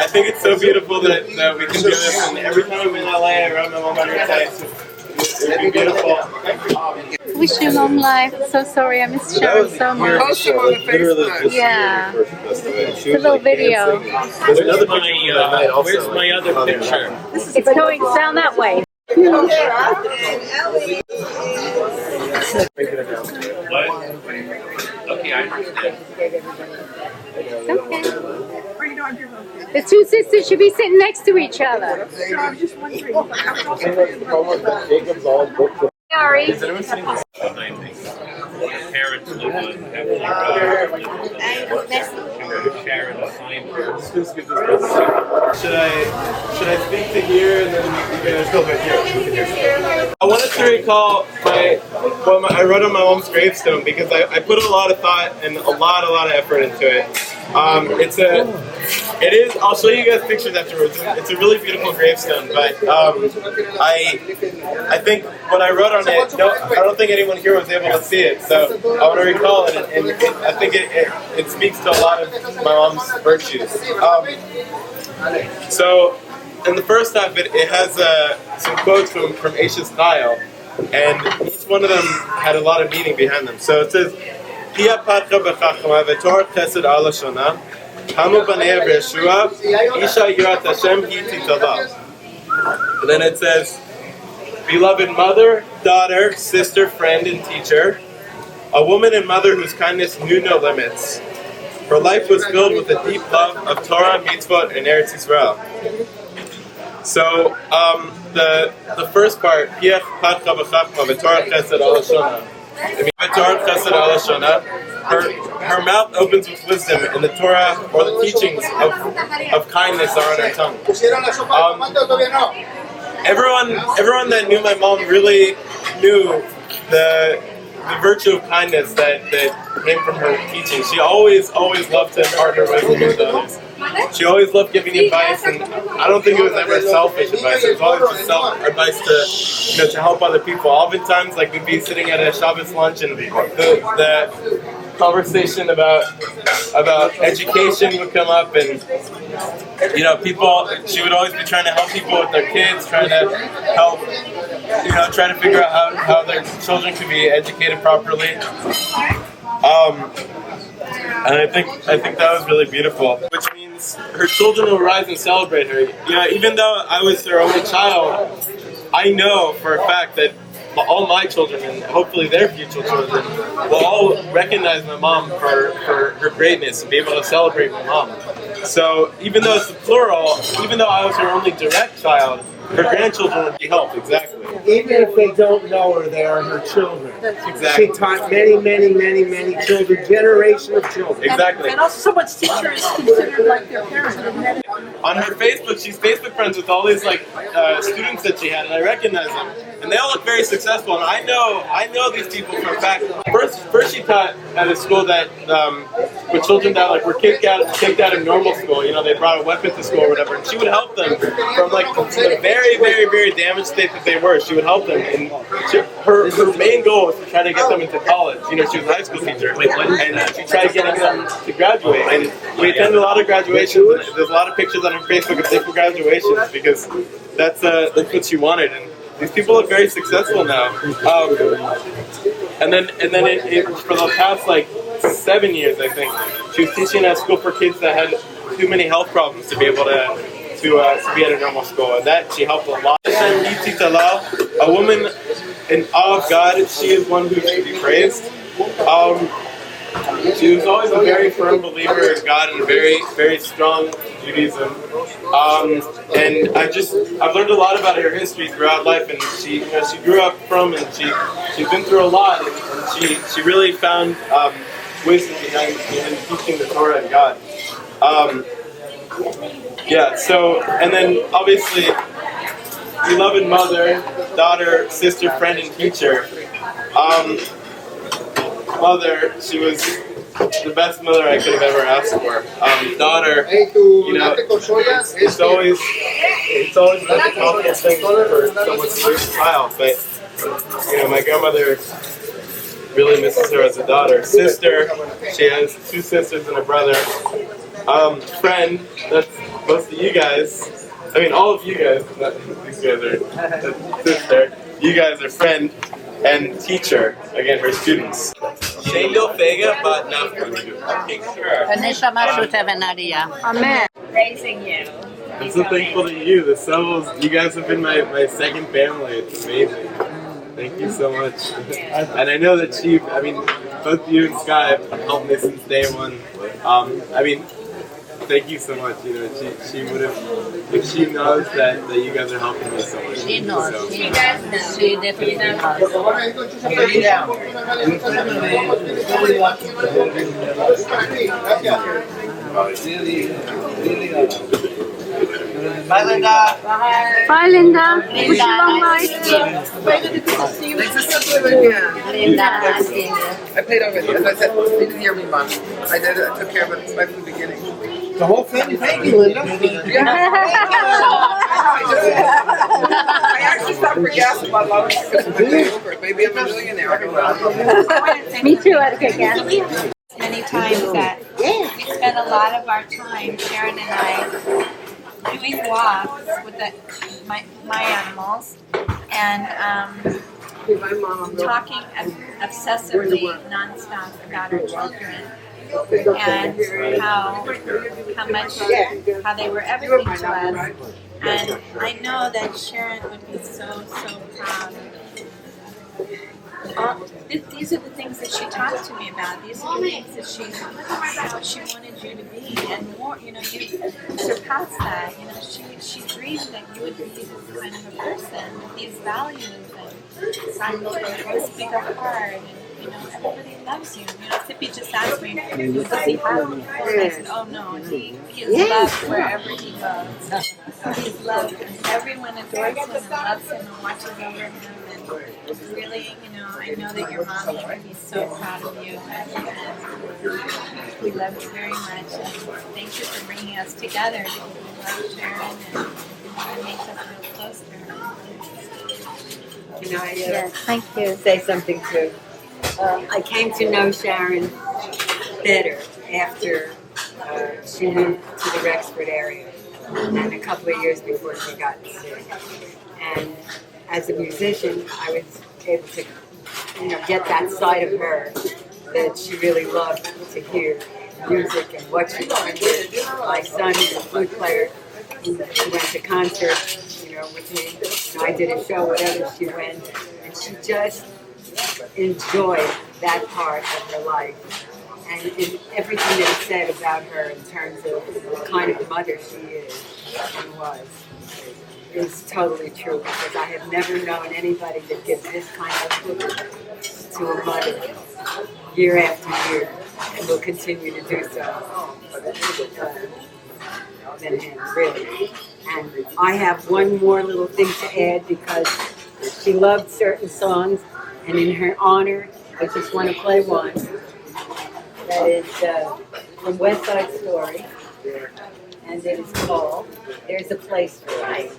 I think it's so beautiful that we can do this, and every time I'm in LA, I run my mom on her site. It would be beautiful. Wish you long life. So sorry, I miss Sharon so much. Post him on the Facebook. Yeah. It's a little video. There's another picture. Where's my other picture? It's going down that way. What? Okay, I understand. Okay. The two sisters should be sitting next to each other. Sorry. Is anyone sitting here? Parents live on Sharon behind her. Should I speak to here and then I wanted to recall I wrote on my mom's gravestone because I put a lot of thought and a lot of effort into it. I'll show you guys pictures afterwards. It's a really beautiful gravestone, but I think when I wrote on it, I don't think anyone here was able to see it, so I want to recall it, and I think it speaks to a lot of my mom's virtues. So, in the first half, it has some quotes from Aisha's Chaya, and each one of them had a lot of meaning behind them. So it says, Pia patra b'chachma v'torah chesed ala shana, hamu b'nei v'yeshua, isha yirat Hashem hi titala. And then it says, beloved mother, daughter, sister, friend, and teacher, a woman and mother whose kindness knew no limits. Her life was filled with a deep love of Torah, mitzvot, and Eretz Yisrael. So, the first part, Piach Patcha B'Chachma V'Torah Chesed Ala Shana. V'Torah Chesed Ala Shana. Her mouth opens with wisdom, and the Torah or the teachings of kindness are on her tongue. Everyone that knew my mom really knew the virtue of kindness that came from her teaching. She always loved to impart her wisdom to others. She always loved giving advice, and I don't think it was ever selfish advice. It was always just advice to help other people. Oftentimes, like we'd be sitting at a Shabbos lunch, and the conversation about education would come up, and people. She would always be trying to help people with their kids, trying to help. Trying to figure out how their children can be educated properly. And I think that was really beautiful, which means her children will rise and celebrate her. Even though I was their only child, I know for a fact that all my children, and hopefully their future children, will all recognize my mom for her greatness and be able to celebrate my mom. So even though it's the plural, even though I was her only direct child, her grandchildren would be helped, exactly. Even if they don't know her, they are her children. Exactly. She taught many children, generation of children. Exactly. And also someone's teacher is considered like their parents would have met it. On her Facebook, she's Facebook friends with all these students that she had, and I recognize them. And they all look very successful, and I know these people for a fact. First she taught at a school that with children that were kicked out of normal school. They brought a weapon to school or whatever, and she would help them from the very damaged state that they were. She would help them, and her main goal was to try to get them into college. She was a high school teacher, and she tried getting them to graduate. And we attended a lot of graduations. And there's a lot of pictures on her Facebook of different graduations because that's what she wanted. And these people look very successful now. And then for the past 7 years, I think, she was teaching at a school for kids that had too many health problems to be able to be at a normal school, and that she helped a lot. A woman in awe of God, she is one who should be praised. She was always a very firm believer in God and very strong Judaism. And I've learned a lot about her history throughout life, and she grew up from, and she's been through a lot, and she really found wisdom behind teaching the Torah and God. And then obviously, beloved mother, daughter, sister, friend, and teacher. Mother, she was the best mother I could have ever asked for. Daughter, it's always been a confident thing for someone to lose a child, but my grandmother really misses her as a daughter. Sister, she has two sisters and a brother. friend, that's most of you guys. I mean, all of you guys. Not, these guys are sister. You guys are friend and teacher. Again, her students. Shayla Fega, but not Amen. Raising you. I'm so thankful to you. The Sevels, you guys have been my second family. It's amazing. Thank you so much. And I know that both you and Sky have helped me since day one. Thank you so much. You know, she would have, if she knows that you guys are helping me so much. She knows. So. She does know. She definitely knows. Bye, Linda. Bye, Linda. Wish you long life. Linda, I played over it. As I said, they didn't hear me much. I took care of it right from the beginning. The whole thing. Thank you, Linda. I actually stopped for gas about long because of my way over. Maybe I'm a millionaire. I don't know. Me too, I'd get gas. Many times that we spend a lot of our time, Sharon and I, doing walks with my animals and talking obsessively, nonstop about our children and how they were everything to us. And I know that Sharon would be so proud. These are the things that she talked to me about. These are the things that she wanted you to be, and more. You know, you surpassed that. You know, she dreamed that you would be this kind of a person with these values and this bigger heart. And you know, everybody loves you. You know, Tippy just asked me, does he have you? And I said, oh no, he is loved wherever he goes. He's loved, and everyone adores him and loves him and watches over him. And really, you know, I know that your mommy would be so proud of you, and we love you very much. And thank you for bringing us together. We love Sharon, and it makes us real close to her. Can I Yes, thank you. say something too? I came to know Sharon better after she moved to the Rexford area, and a couple of years before she got sick. And as a musician, I was able to, get that side of her that she really loved to hear music and what she learned. My son, who's a flute player, he went to concerts, with me. I did a show, whatever she went, and she just enjoyed that part of her life. And in everything that is said about her in terms of the kind of mother she is and was, is totally true, because I have never known anybody that gives this kind of tribute to a mother year after year, and will continue to do so than him, really. And I have one more little thing to add, because she loved certain songs, and in her honor, I just want to play one that is from West Side Story, and it is called "There's a Place for Us."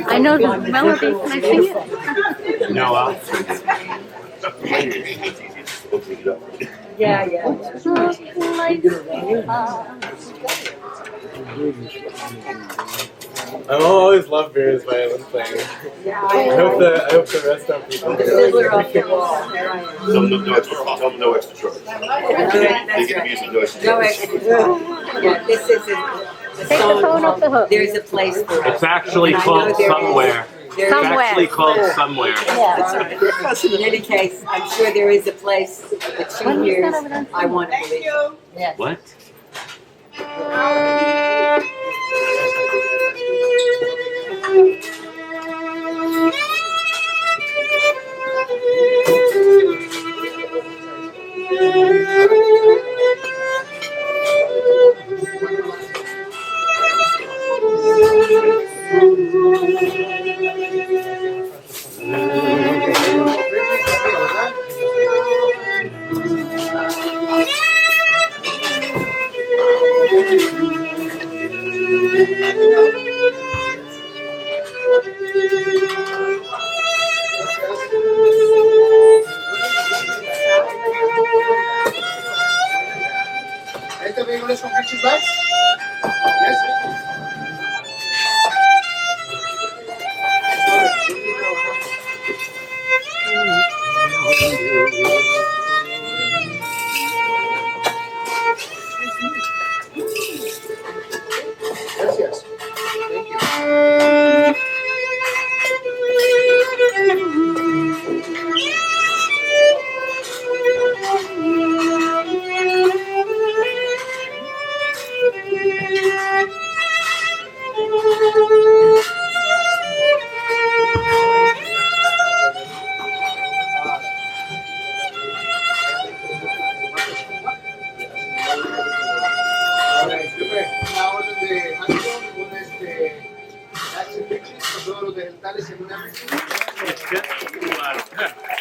I know the melody. Can I sing it? Noah. Yeah. I always love Vera's violin playing. Yeah, I hope the rest of people. The fiddler off the wall. There I am. Tell them no extra charge. They get music, no extra No charge. extra. Yeah, this is a Take the song phone off the called hook. "There's a Place for Us." It's actually And I called know there is. Somewhere. There is. It's actually called Somewhere. In any case, I'm sure there is a place that she hears. I want to believe. What?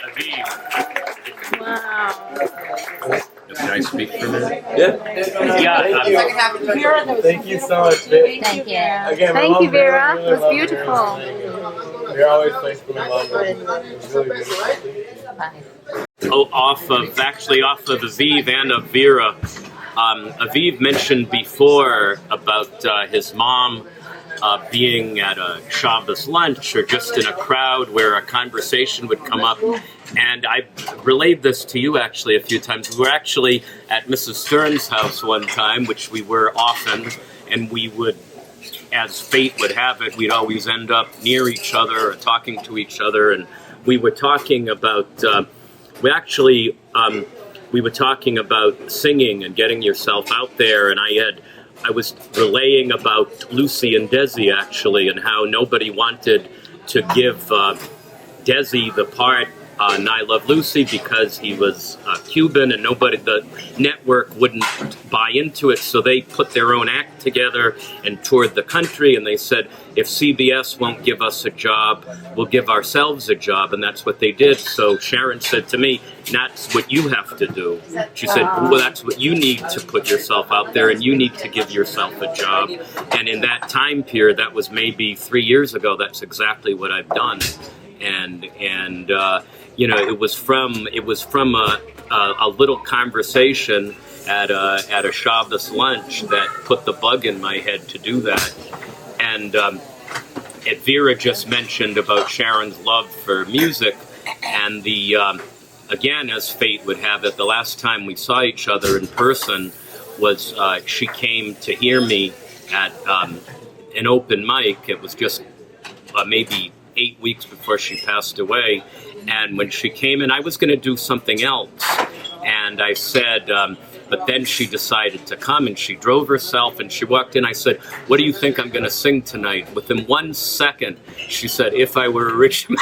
Aviv. Wow. Can I speak for a minute? Yeah. Thank you so much. Thank you. Again, Thank you, Vera. really It was love beautiful. You're always thankful and love her. It's really beautiful. Off of Aviv and of Vera. Aviv mentioned before about his mom being at a Shabbos lunch or just in a crowd where a conversation would come up. And I relayed this to you actually a few times. We were actually at Mrs. Stern's house one time, which we were often, and we would, as fate would have it, we'd always end up near each other or talking to each other. And we were talking about, we were talking about singing and getting yourself out there, and I was relaying about Lucy and Desi actually, and how nobody wanted to give Desi the part in I Love Lucy because he was Cuban, and the network wouldn't buy into it, so they put their own act together and toured the country, and they said, if CBS won't give us a job, we'll give ourselves a job, and that's what they did. So Sharon said to me, that's what you have to do. She said, well, that's what you need to put yourself out there, and you need to give yourself a job. And in that time period, that was maybe 3 years ago, that's exactly what I've done. And you know, it was from a little conversation at a Shabbos lunch that put the bug in my head to do that. And Vera just mentioned about Sharon's love for music, and again, as fate would have it, the last time we saw each other in person was she came to hear me at an open mic. It was just maybe 8 weeks before she passed away. And when she came in, I was going to do something else. And I said, but then she decided to come, and she drove herself, and she walked in. I said, what do you think I'm going to sing tonight? Within 1 second, she said, If I Were a Rich Man.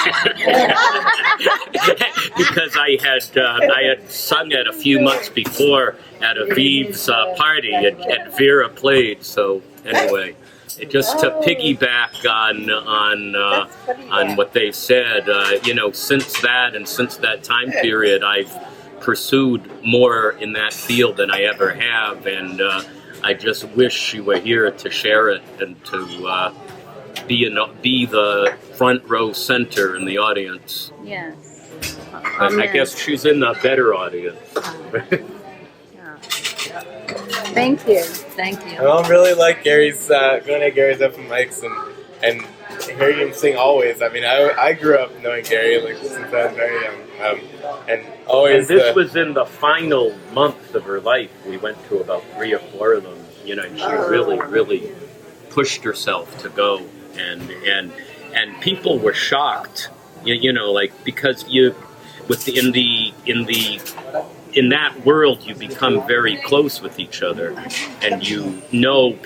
Because I had sung it a few months before at Aviv's party, and Vera played. So anyway, just to piggyback on what they said, you know, since that time period, I've pursued more in that field than I ever have, and I just wish she were here to share it and to be the front row center in the audience. Yes. I guess she's in the better audience. Thank you. Thank you. I don't really like Gary's going to Gary's open mics and hearing him sing always. I mean, I grew up knowing Gary like since I was very young, and always. And this was in the final month of her life. We went to about 3 or 4 of them. You know, and she really pushed herself to go, and people were shocked. You know, like because in that world, you become very close with each other, and you know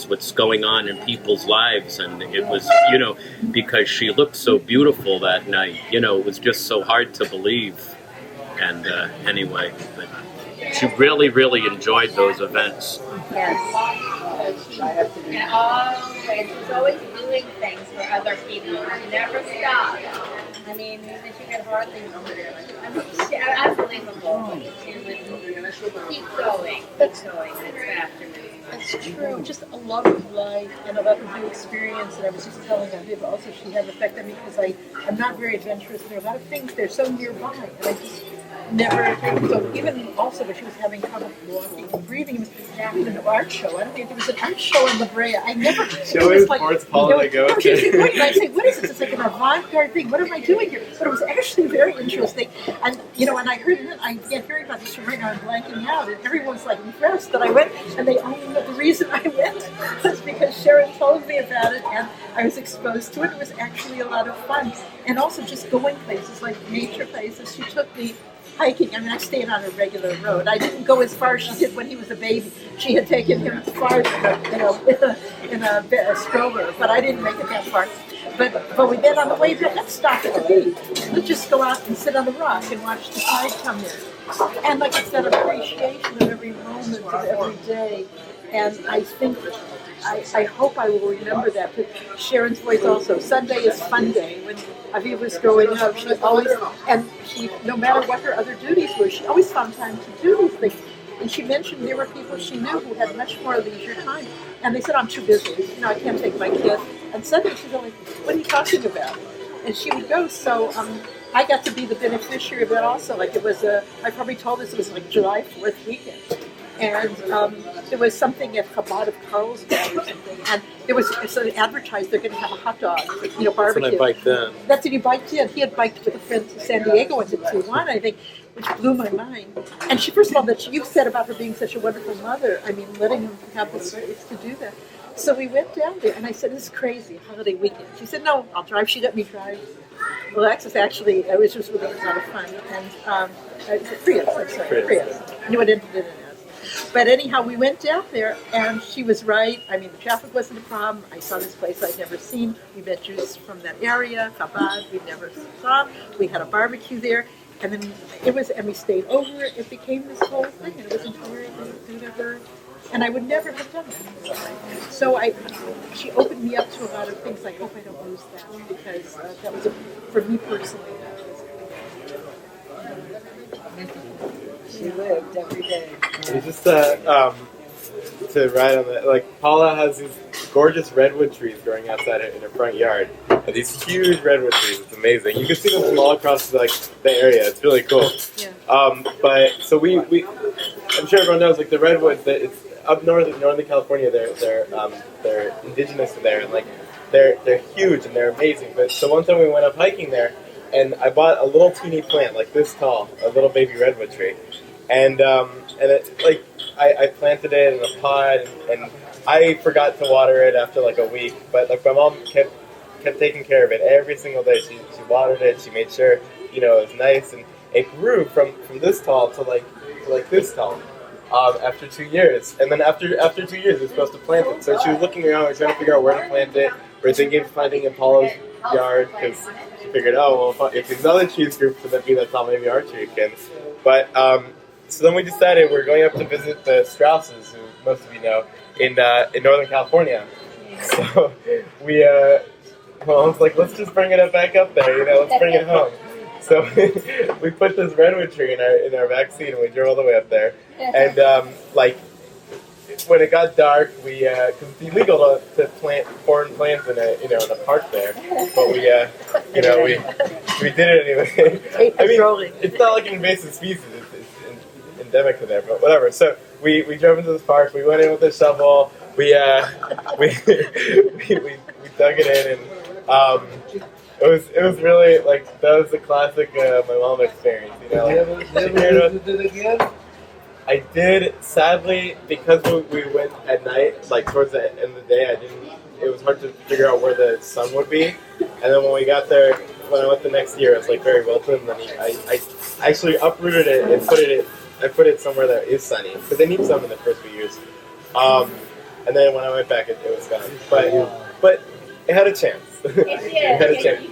what's going on in people's lives. And it was, you know, because she looked so beautiful that night, you know, it was just so hard to believe. And anyway, but she really enjoyed those events. Yes. She's always doing things for other people. She never stopped. I mean, she could hardly remember it. I mean, she's unbelievable. She would keep going. That's after me. That's true. Just a lot of life and a lot of new experience. And I was just telling Aviv also she had an effect on me because I'm not very adventurous. There are a lot of things, they're so nearby. And I just never, so even also when she was having trouble walking and breathing, it was after an art show. I don't think there was an art show in La Brea. I never. She always forced Paula to go. She was like, wait, and I say, what is this? It's like an avant-garde thing. What am I doing here? But it was actually very interesting. And you know, and I heard it. I get hearing about this right now. I'm blanking out, and everyone's like impressed that I went. And they only know the reason I went was because Sharon told me about it, and I was exposed to it. It was actually a lot of fun, and also just going places like nature places. She took me hiking. I mean, I stayed on a regular road. I didn't go as far as she did when he was a baby. She had taken him far, you know, in a stroller, but I didn't make it that far. But we then on the way back, let's stop at the beach. Let's just go out and sit on the rock and watch the tide come in. And like I said, appreciation of every moment of every day. And I think I hope I will remember that. But Sharon's voice also. Sunday is fun day. When Aviv was growing up, she always, and she, no matter what her other duties were, she always found time to do these things. And she mentioned there were people she knew who had much more leisure time. And they said, I'm too busy. I can't take my kids. And suddenly she's like, what are you talking about? And she would go. So I got to be the beneficiary of that also. Like it was I probably told this, it was like July 4th weekend. And there was something at Chabad of Carlsbad or something. And there was advertised they're going to have a hot dog, barbecue. That's when I biked in. That's when you biked in. He had biked with a friend to San Diego and to Tijuana, I think, which blew my mind. And she, first of all, that you said about her being such a wonderful mother, letting him have the space to do that. So we went down there, and I said, this is crazy, holiday weekend. She said, no, I'll drive. She let me drive. Well, Alexis actually, it was just really a lot of fun. And Prius, I'm sorry, Prius. I knew what ended it as. But anyhow, we went down there, and she was right. The traffic wasn't a problem. I saw this place I'd never seen. We met Jews from that area, Chabad, we'd never saw. We had a barbecue there. And then and we stayed over. It became this whole thing, and it was entirely due to her. And I would never have done that. So she opened me up to a lot of things. I hope I don't lose that, because that was, for me personally, that was She lived every day. Just to ride on that, Paula has these gorgeous redwood trees growing outside in her front yard. And these huge redwood trees, it's amazing. You can see them from all across the area. It's really cool. Yeah. But so we I'm sure everyone knows the redwoods. That it's up north in Northern California. They're indigenous to there, and they're huge and they're amazing. But so one time we went up hiking there, and I bought a little teeny plant like this tall, a little baby redwood tree, and I planted it in a pot, and I forgot to water it after a week. But my mom kept taking care of it every single day. She watered it. She made sure it was nice, and it grew from this tall to this tall. After 2 years, and then after 2 years, we're supposed to plant it. So she was looking around, we were trying to figure out where to plant it. We're thinking of planting in Paula's yard, because she figured, if these other trees grew to be that tall, maybe our tree can. But so then we decided we're going up to visit the Strausses, who most of you know, in Northern California. So we, I was like, let's just bring it back up there, let's bring it home. So we put this redwood tree in our back seat, and we drove all the way up there. And when it got dark, we because it's illegal to plant foreign plants in a park there, but we did it anyway. It's not like an invasive species; it's endemic to there, but whatever. So we drove into this park. We went in with a shovel. We dug it in, and it was really that was the classic my mom experience. Did it again? I did, sadly, because we went at night, towards the end of the day. It was hard to figure out where the sun would be. And then when we got there, when I went the next year, it was very wilted. And then I actually uprooted it and put it somewhere that is sunny, because they need sun in the first few years. And then when I went back, it was gone. But it had a chance. It had a chance.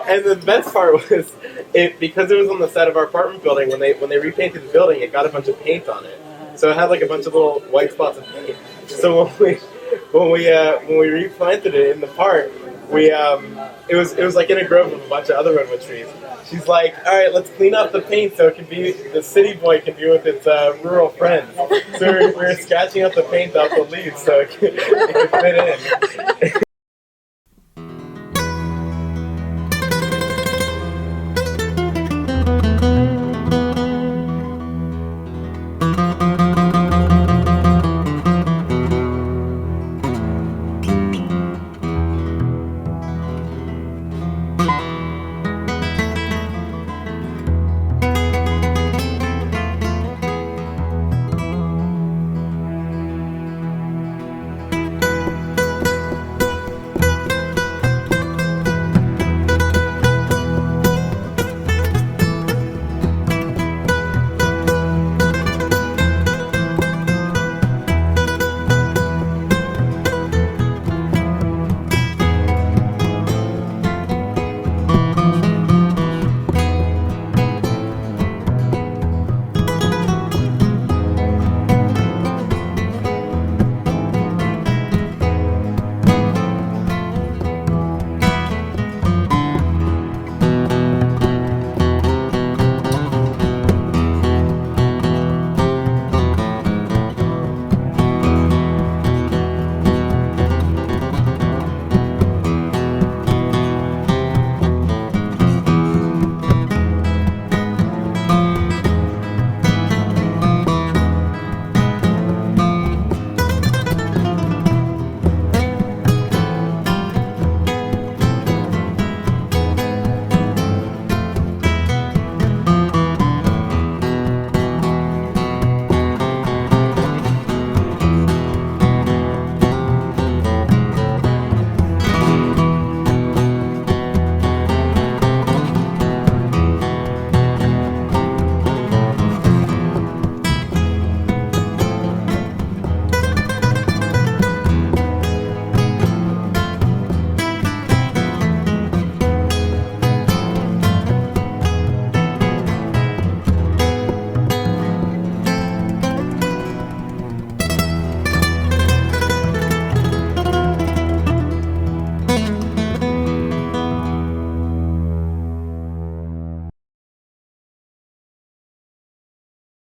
And the best part was, because it was on the side of our apartment building, when they repainted the building, it got a bunch of paint on it. So it had a bunch of little white spots of paint. So when we replanted it in the park, it was in a grove of a bunch of other redwood trees. She's like, all right, let's clean up the paint so the city boy can be with its rural friends. So we were scratching up the paint off the leaves so it could fit in.